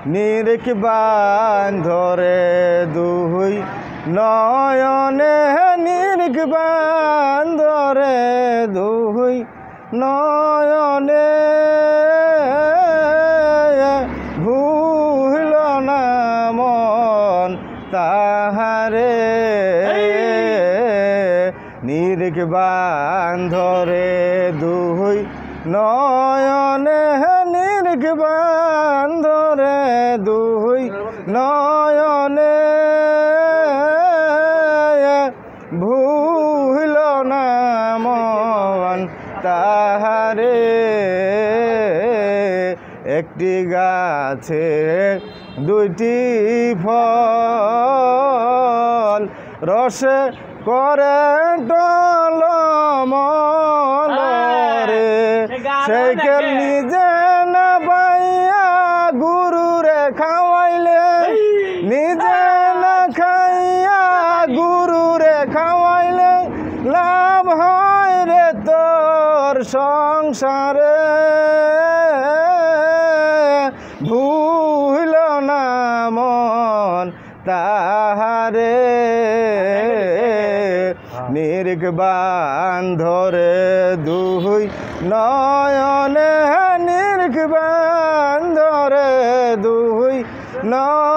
নিরিখ বান্ধরে দুই নয়নে নিরিখ বান্ধরে দুই নয়নে ভুল না মন তাহারে নিরিখ বান্ধরে দুই নয়নে নিরিখ বান্ধরে দুই নয়নে ভুল না মন তাহারে একটি গাছে দুইটি ফল রসে করে টলমলরে সেইকে নিজে না পাইয়া গুরুরে খাওয়াইলে নিজে না খাইয়া গুরুরে খাওয়াইলে লাভ হয় রে তোর সংসারে ভুল না মন তাহারে নিরিখ বান্ধরে দুই নয়নে নিরিখ বান্ধরে দুই নয়